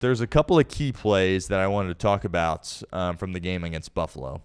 There's a couple of key plays that I wanted to talk about from the game against Buffalo.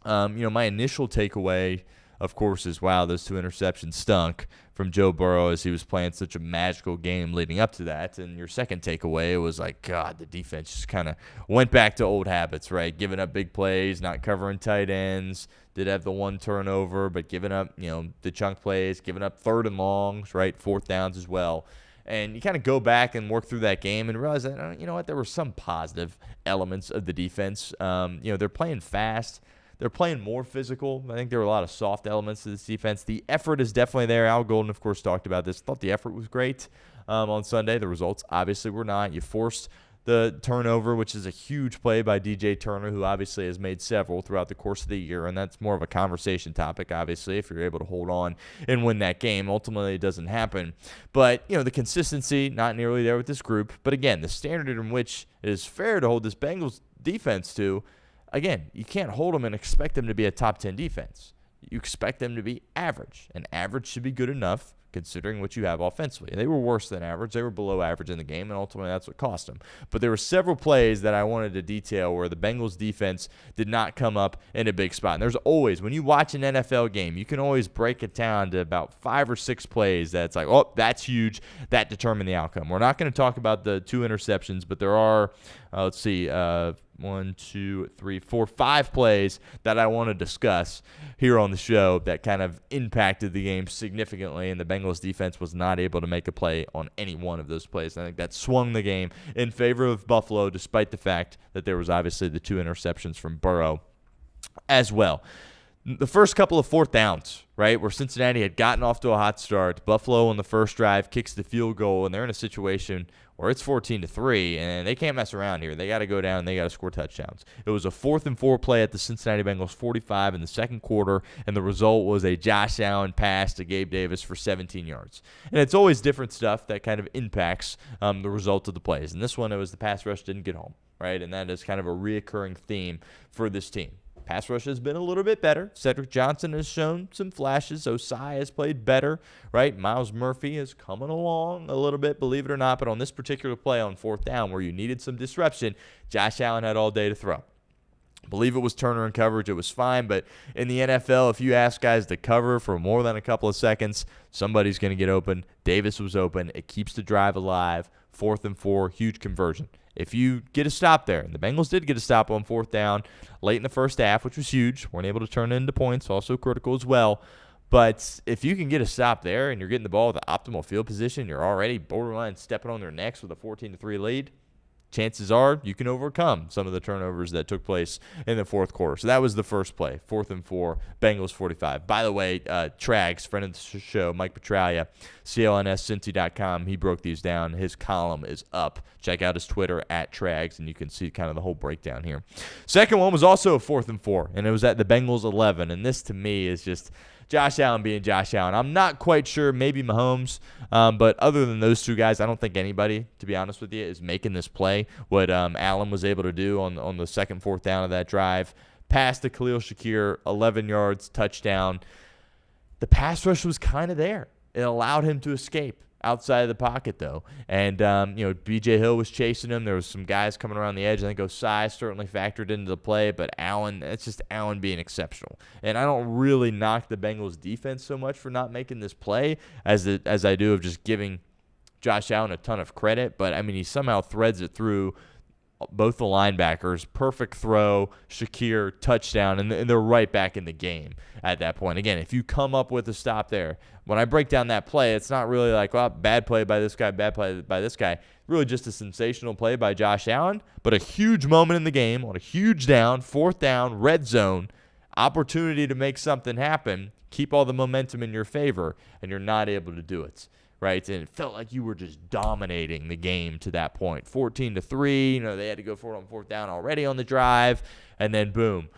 My initial takeaway, of course, is wow, those 2 interceptions stunk from Joe Burrow as he was playing such a magical game leading up to that. And your second takeaway was like, God, the defense just kind of went back to old habits, right? Giving up big plays, not covering tight ends, did have the 1 turnover, but giving up, the chunk plays, giving up 3rd and longs, right? 4th downs as well. And you kind of go back and work through that game and realize that, there were some positive elements of the defense. They're playing fast. They're playing more physical. I think there were a lot of soft elements to this defense. The effort is definitely there. Al Golden, of course, talked about this. Thought the effort was great on Sunday. The results obviously were not. You forced the turnover, which is a huge play by DJ Turner, who obviously has made several throughout the course of the year, and that's more of a conversation topic, obviously, if you're able to hold on and win that game. Ultimately, it doesn't happen. But, the consistency, not nearly there with this group. But, again, the standard in which it is fair to hold this Bengals defense to, again, you can't hold them and expect them to be a top 10 defense. You expect them to be average, and average should be good enough considering what you have offensively. They were worse than average. They were below average in the game, and ultimately that's what cost them. But there were several plays that I wanted to detail where the Bengals defense did not come up in a big spot. And there's always, when you watch an NFL game, you can always break it down to about 5 or 6 plays that's like, oh, that's huge. That determined the outcome. We're not going to talk about the 2 interceptions, but there are, 1, 2, 3, 4, 5 plays that I want to discuss here on the show that kind of impacted the game significantly, and the Bengals defense was not able to make a play on any one of those plays. I think that swung the game in favor of Buffalo, despite the fact that there was obviously the 2 interceptions from Burrow as well. The first couple of 4th downs, right, where Cincinnati had gotten off to a hot start. Buffalo on the first drive kicks the field goal, and they're in a situation where it's 14-3, and they can't mess around here. They got to go down, and they got to score touchdowns. It was a 4th and 4 play at the Cincinnati Bengals 45 in the second quarter, and the result was a Josh Allen pass to Gabe Davis for 17 yards. And it's always different stuff that kind of impacts the result of the plays. And this one, it was the pass rush didn't get home, right? And that is kind of a reoccurring theme for this team. Pass rush has been a little bit better. Cedric Johnson has shown some flashes. Osai has played better, right? Miles Murphy is coming along a little bit, believe it or not. But on this particular play on 4th down where you needed some disruption, Josh Allen had all day to throw. I believe it was Turner in coverage. It was fine. But in the NFL, if you ask guys to cover for more than a couple of seconds, somebody's going to get open. Davis was open. It keeps the drive alive. 4th and 4, huge conversion. If you get a stop there, and the Bengals did get a stop on 4th down late in the first half, which was huge. Weren't able to turn it into points, also critical as well. But if you can get a stop there and you're getting the ball with the optimal field position, you're already borderline stepping on their necks with a 14-3 lead, chances are you can overcome some of the turnovers that took place in the 4th quarter. So that was the first play, 4th and 4, Bengals 45. By the way, Trags, friend of the show, Mike Petralia, CLNSCincy.com, he broke these down. His column is up. Check out his Twitter, @Trags, and you can see kind of the whole breakdown here. Second one was also a 4th and 4, and it was at the Bengals 11. And this, to me, is just Josh Allen being Josh Allen. I'm not quite sure, maybe Mahomes, but other than those 2 guys, I don't think anybody, to be honest with you, is making this play. What Allen was able to do on the second 4th down of that drive, pass to Khalil Shakir, 11 yards, touchdown. The pass rush was kind of there. It allowed him to escape outside of the pocket, though. And, B.J. Hill was chasing him. There was some guys coming around the edge. I think Osai certainly factored into the play, but Allen, it's just Allen being exceptional. And I don't really knock the Bengals defense so much for not making this play as I do of just giving Josh Allen a ton of credit. But, I mean, he somehow threads it through both the linebackers, perfect throw, Shakir, touchdown, and they're right back in the game at that point. Again, if you come up with a stop there, when I break down that play, it's not really like, well, bad play by this guy, bad play by this guy. Really just a sensational play by Josh Allen, but a huge moment in the game on a huge down, 4th down, red zone, opportunity to make something happen, keep all the momentum in your favor, and you're not able to do it. Right, and it felt like you were just dominating the game to that point. 14-3, they had to go for it on 4th down already on the drive, and then boom,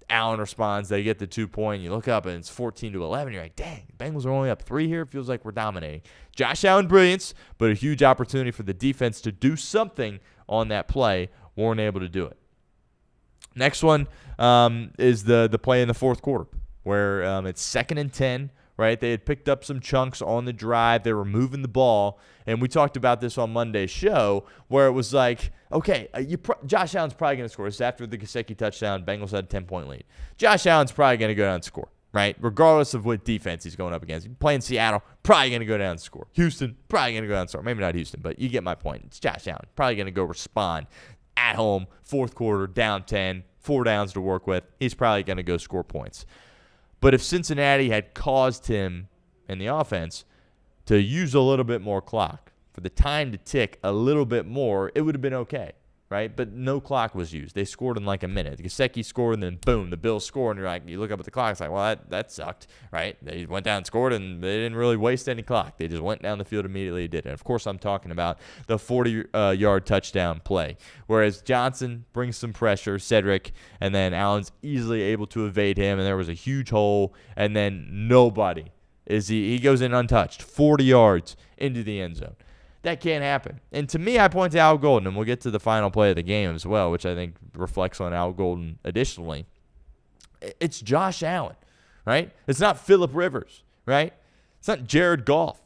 Allen responds. They get the 2-point. You look up and it's 14-11. You're like, dang, Bengals are only up 3 here. It feels like we're dominating. Josh Allen, brilliance, but a huge opportunity for the defense to do something on that play. Weren't able to do it. Next one is the play in the 4th quarter where it's 2nd and 10. right? They had picked up some chunks on the drive. They were moving the ball. And we talked about this on Monday's show where it was like, okay, Josh Allen's probably going to score. This is after the Gesicki touchdown. Bengals had a 10-point lead. Josh Allen's probably going to go down and score, right? Regardless of what defense he's going up against. He's playing Seattle, probably going to go down and score. Houston, probably going to go down and score. Maybe not Houston, but you get my point. It's Josh Allen. Probably going to go respond at home, fourth quarter, down 10, 4 downs to work with. He's probably going to go score points. But if Cincinnati had caused him in the offense to use a little bit more clock, for the time to tick a little bit more, it would have been okay, right? But no clock was used. They scored in like a minute. Gesicki scored, and then boom, the Bills scored, and you're like, you look up at the clock, it's like, well, that sucked, right? They went down and scored, and they didn't really waste any clock. They just went down the field immediately and did it. And of course, I'm talking about the 40-yard touchdown play, whereas Johnson brings some pressure, Cedric, and then Allen's easily able to evade him, and there was a huge hole, and then nobody he goes in untouched, 40 yards into the end zone. That can't happen. And to me, I point to Al Golden, and we'll get to the final play of the game as well, which I think reflects on Al Golden additionally. It's Josh Allen, right? It's not Phillip Rivers, right? It's not Jared Goff.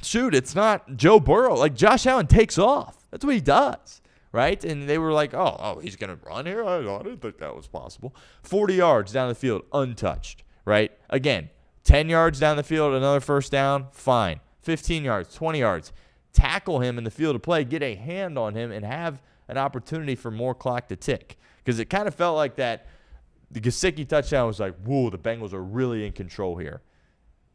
Shoot, it's not Joe Burrow. Like, Josh Allen takes off. That's what he does, right? And they were like, oh, he's going to run here? I didn't think that was possible. 40 yards down the field, untouched, right? Again, 10 yards down the field, another first down, fine. 15 yards, 20 yards. Tackle him in the field of play, get a hand on him, and have an opportunity for more clock to tick. Because it kind of felt like that the Gesicki touchdown was like, whoa, the Bengals are really in control here.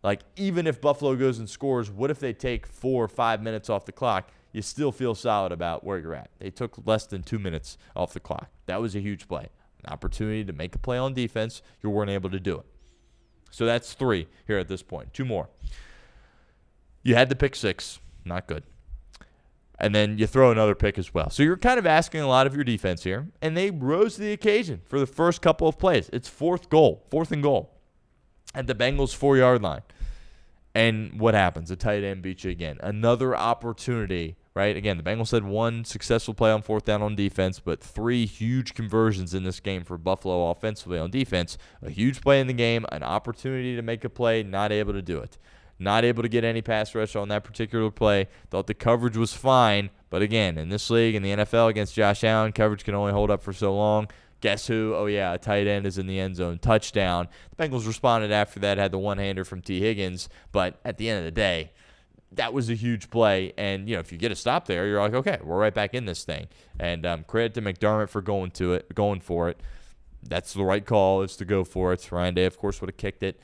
Like, even if Buffalo goes and scores, what if they take 4 or 5 minutes off the clock? You still feel solid about where you're at. They took less than 2 minutes off the clock. That was a huge play. An opportunity to make a play on defense. You weren't able to do it. So that's 3 here at this point. 2 more. You had the pick 6. Not good. And then you throw another pick as well. So you're kind of asking a lot of your defense here. And they rose to the occasion for the first couple of plays. It's 4th and goal. At the Bengals 4-yard line. And what happens? A tight end beats you again. Another opportunity, right? Again, the Bengals had 1 successful play on 4th down on defense, but 3 huge conversions in this game for Buffalo offensively on defense. A huge play in the game, an opportunity to make a play, not able to do it. Not able to get any pass rush on that particular play. Thought the coverage was fine. But again, in this league, in the NFL against Josh Allen, coverage can only hold up for so long. Guess who? Oh, yeah, a tight end is in the end zone. Touchdown. The Bengals responded after that, had the one-hander from T. Higgins. But at the end of the day, that was a huge play. And, if you get a stop there, you're like, okay, we're right back in this thing. And credit to McDermott for going for it. That's the right call, is to go for it. Ryan Day, of course, would have kicked it.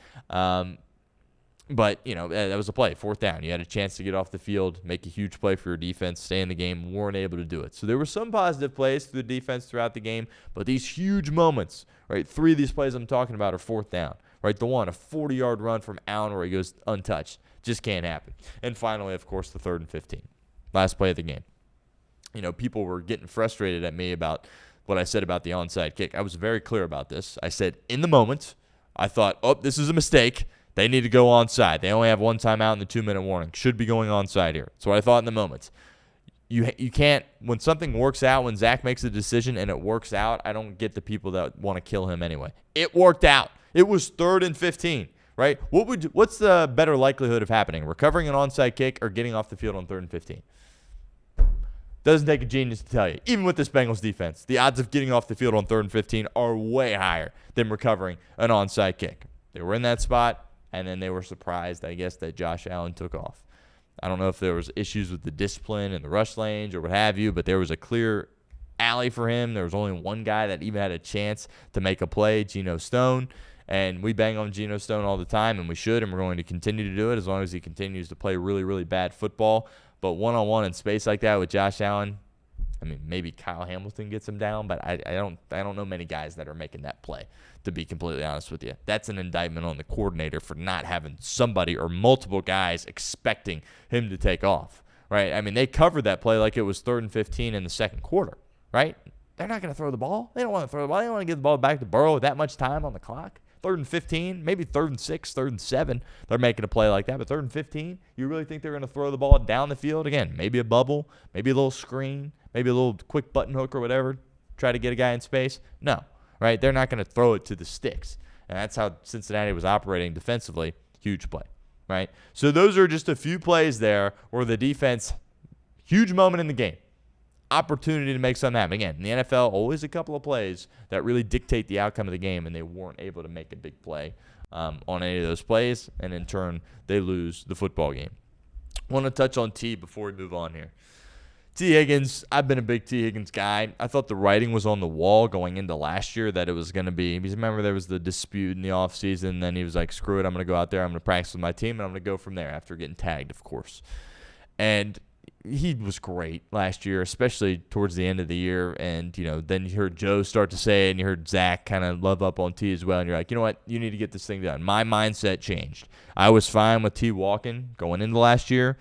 But, that was a play, 4th down. You had a chance to get off the field, make a huge play for your defense, stay in the game, weren't able to do it. So there were some positive plays through the defense throughout the game, but these huge moments, right, 3 of these plays I'm talking about are 4th down, right? The one, a 40-yard run from Allen where he goes untouched. Just can't happen. And finally, of course, the 3rd and 15. Last play of the game. People were getting frustrated at me about what I said about the onside kick. I was very clear about this. I said, in the moment, I thought, this is a mistake. They need to go onside. They only have 1 timeout in the 2-minute warning. Should be going onside here. That's what I thought in the moment. You can't, when something works out, when Zach makes a decision and it works out, I don't get the people that want to kill him anyway. It worked out. It was 3rd and 15, right? What's the better likelihood of happening? Recovering an onside kick or getting off the field on 3rd and 15? Doesn't take a genius to tell you. Even with this Bengals defense, the odds of getting off the field on 3rd and 15 are way higher than recovering an onside kick. They were in that spot. And then they were surprised, I guess, that Josh Allen took off. I don't know if there was issues with the discipline and the rush lanes or what have you, but there was a clear alley for him. There was only one guy that even had a chance to make a play, Geno Stone. And we bang on Geno Stone all the time, and we should, and we're going to continue to do it as long as he continues to play really, really bad football. But one-on-one in space like that with Josh Allen, maybe Kyle Hamilton gets him down, but I don't know many guys that are making that play, to be completely honest with you. That's an indictment on the coordinator for not having somebody or multiple guys expecting him to take off, right? They covered that play like it was 3rd and 15 in the second quarter, right? They're not going to throw the ball. They don't want to throw the ball. They don't want to give the ball back to Burrow with that much time on the clock. 3rd and 15, maybe 3rd and 6, 3rd and 7, they're making a play like that. But 3rd and 15, you really think they're going to throw the ball down the field? Again, maybe a bubble, maybe a little screen, maybe a little quick button hook or whatever, try to get a guy in space? No, right? They're not going to throw it to the sticks. And that's how Cincinnati was operating defensively. huge play, right? So those are just a few plays there where the defense, huge moment in the game, opportunity to make something happen. Again, in the NFL, always a couple of plays that really dictate the outcome of the game, and they weren't able to make a big play on any of those plays, and in turn, they lose the football game. I want to touch on T before we move on here. T. Higgins, I've been a big T. Higgins guy. I thought the writing was on the wall going into last year that it was going to be, because remember there was the dispute in the offseason, and then he was like, screw it, I'm going to go out there, I'm going to practice with my team, and I'm going to go from there after getting tagged, of course. And he was great last year, especially towards the end of the year. And, then you heard Joe start to say it, and you heard Zach kind of love up on T as well. And you're like, you know what? You need to get this thing done. My mindset changed. I was fine with T walking going into last year.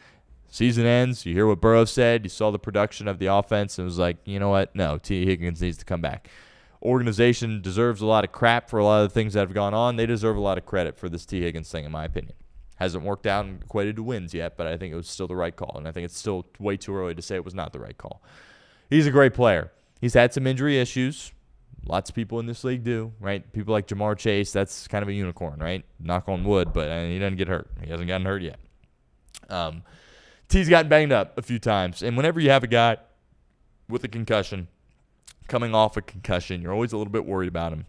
Season ends. You hear what Burrow said. You saw the production of the offense, and it was like, you know what? No, T. Higgins needs to come back. Organization deserves a lot of crap for a lot of the things that have gone on. They deserve a lot of credit for this T. Higgins thing, in my opinion. Hasn't worked out and equated to wins yet, but I think it was still the right call, and I think it's still way too early to say it was not the right call. He's a great player. He's had some injury issues. Lots of people in this league do, right? People like Jamar Chase, that's kind of a unicorn, right? Knock on wood, but he doesn't get hurt. He hasn't gotten hurt yet. T's gotten banged up a few times, and whenever you have a guy with a concussion, coming off a concussion, you're always a little bit worried about him.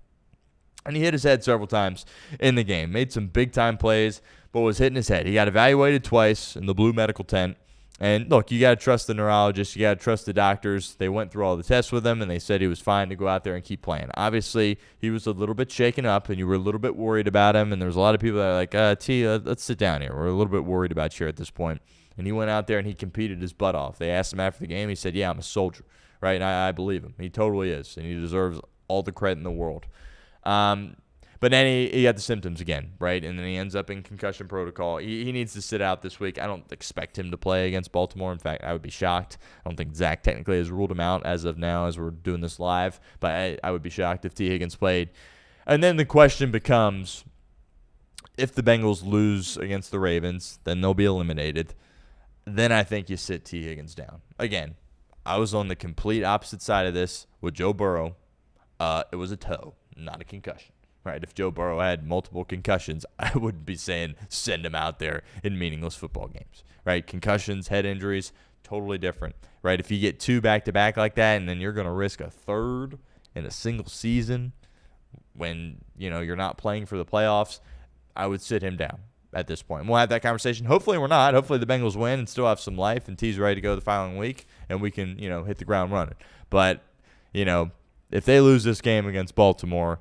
And he hit his head several times in the game. Made some big-time plays, but was hitting his head. He got evaluated twice in the blue medical tent. And, look, you got to trust the neurologist. You got to trust the doctors. They went through all the tests with him, and they said he was fine to go out there and keep playing. Obviously, he was a little bit shaken up, and you were a little bit worried about him. And there was a lot of people that were like, T, let's sit down here. We're a little bit worried about you at this point. And he went out there, and he competed his butt off. They asked him after the game. He said, yeah, I'm a soldier, right? And I believe him. He totally is, and he deserves all the credit in the world. But then he got the symptoms again, right? And then he ends up in concussion protocol. He needs to sit out this week. I don't expect him to play against Baltimore. In fact, I would be shocked. I don't think Zach technically has ruled him out as of now as we're doing this live. But I would be shocked if T. Higgins played. And then the question becomes, if the Bengals lose against the Ravens, then they'll be eliminated. Then I think you sit T. Higgins down. Again, I was on the complete opposite side of this with Joe Burrow. It was a toe, not a concussion. Right, if Joe Burrow had multiple concussions, I wouldn't be saying send him out there in meaningless football games. Right, concussions, head injuries, totally different. Right, if you get two back-to-back like that, and then you're going to risk a third in a single season when you're not playing for the playoffs, I would sit him down at this point. We'll have that conversation. Hopefully we're not. Hopefully the Bengals win and still have some life, and T's ready to go the following week, and we can hit the ground running. But if they lose this game against Baltimore,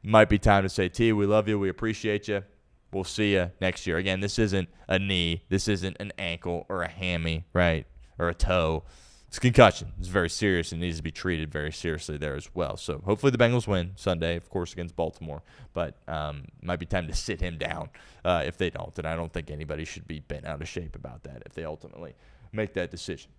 might be time to say, T, we love you. We appreciate you. We'll see you next year. Again, this isn't a knee. This isn't an ankle or a hammy, right, or a toe. It's concussion. It's very serious and needs to be treated very seriously there as well. So hopefully the Bengals win Sunday, of course, against Baltimore. But might be time to sit him down if they don't. And I don't think anybody should be bent out of shape about that if they ultimately make that decision.